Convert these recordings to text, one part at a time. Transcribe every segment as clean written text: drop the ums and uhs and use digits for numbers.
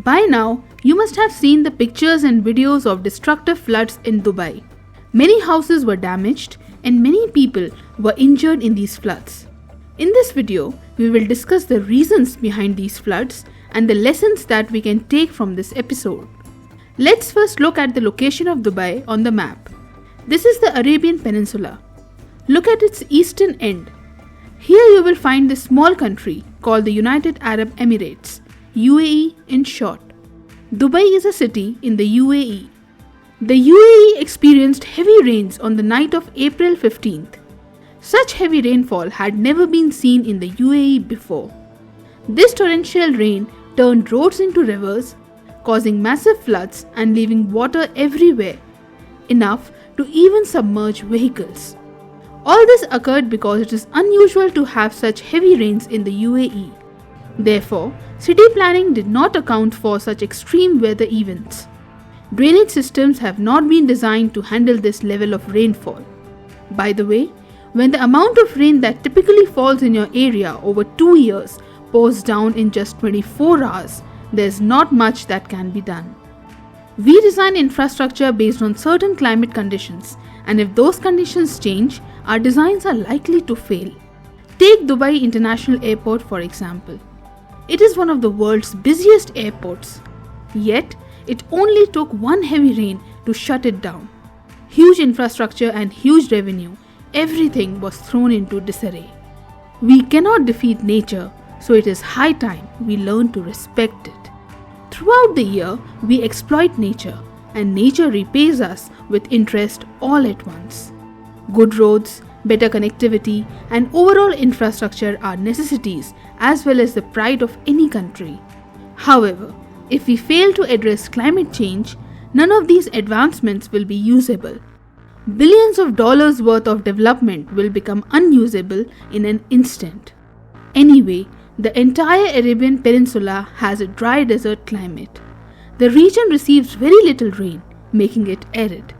By now, you must have seen the pictures and videos of destructive floods in Dubai. Many houses were damaged and many people were injured in these floods. In this video, we will discuss the reasons behind these floods and the lessons that we can take from this episode. Let's first look at the location of Dubai on the map. This is the Arabian Peninsula. Look at its eastern end. Here you will find this small country called the United Arab Emirates, UAE in short. Dubai is a city in the UAE. The UAE experienced heavy rains on the night of April 15th. Such heavy rainfall had never been seen in the UAE before. This torrential rain turned roads into rivers, causing massive floods and leaving water everywhere, enough to even submerge vehicles. All this occurred because it is unusual to have such heavy rains in the UAE. Therefore, city planning did not account for such extreme weather events. Drainage systems have not been designed to handle this level of rainfall. By the way, when the amount of rain that typically falls in your area over 2 years pours down in just 24 hours, there's not much that can be done. We design infrastructure based on certain climate conditions, and if those conditions change, our designs are likely to fail. Take Dubai International Airport for example. It is one of the world's busiest airports. Yet, it only took one heavy rain to shut it down. Huge infrastructure and huge revenue, everything was thrown into disarray. We cannot defeat nature, so it is high time we learn to respect it. Throughout the year, we exploit nature, and nature repays us with interest all at once. Good roads, better connectivity, and overall infrastructure are necessities as well as the pride of any country. However, if we fail to address climate change, none of these advancements will be usable. Billions of dollars worth of development will become unusable in an instant. Anyway, the entire Arabian Peninsula has a dry desert climate. The region receives very little rain, making it arid.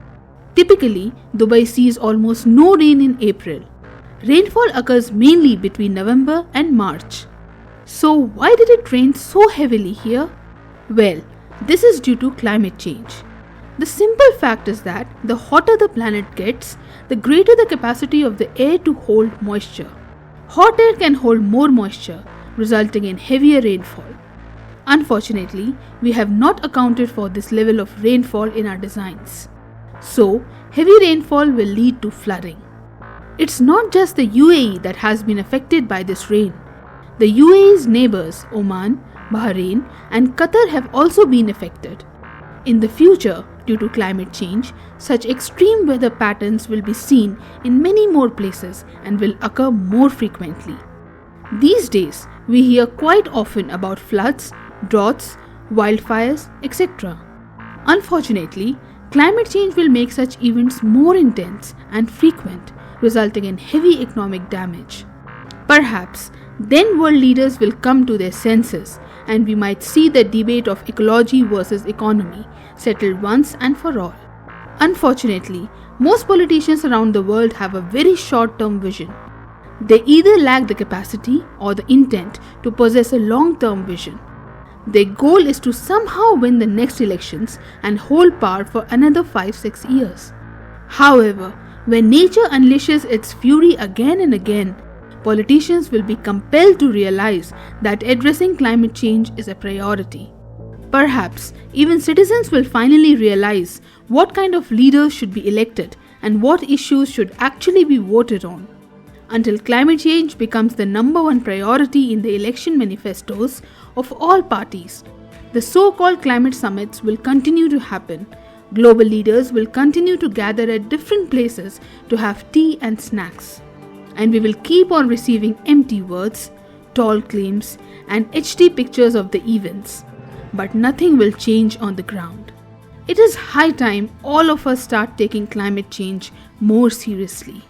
Typically, Dubai sees almost no rain in April. Rainfall occurs mainly between November and March. So why did it rain so heavily here? Well, this is due to climate change. The simple fact is that the hotter the planet gets, the greater the capacity of the air to hold moisture. Hot air can hold more moisture, resulting in heavier rainfall. Unfortunately, we have not accounted for this level of rainfall in our designs. So, heavy rainfall will lead to flooding. It's not just the UAE that has been affected by this rain. The UAE's neighbors, Oman, Bahrain, and Qatar have also been affected. In the future, due to climate change, such extreme weather patterns will be seen in many more places and will occur more frequently. These days, we hear quite often about floods, droughts, wildfires, etc. Unfortunately, climate change will make such events more intense and frequent, resulting in heavy economic damage. Perhaps, then world leaders will come to their senses and we might see the debate of ecology versus economy settled once and for all. Unfortunately, most politicians around the world have a very short-term vision. They either lack the capacity or the intent to possess a long-term vision. Their goal is to somehow win the next elections and hold power for another 5-6 years. However, when nature unleashes its fury again and again, politicians will be compelled to realize that addressing climate change is a priority. Perhaps even citizens will finally realize what kind of leaders should be elected and what issues should actually be voted on. Until climate change becomes the number one priority in the election manifestos of all parties, the so-called climate summits will continue to happen. Global leaders will continue to gather at different places to have tea and snacks. And we will keep on receiving empty words, tall claims, and HD pictures of the events. But nothing will change on the ground. It is high time all of us start taking climate change more seriously.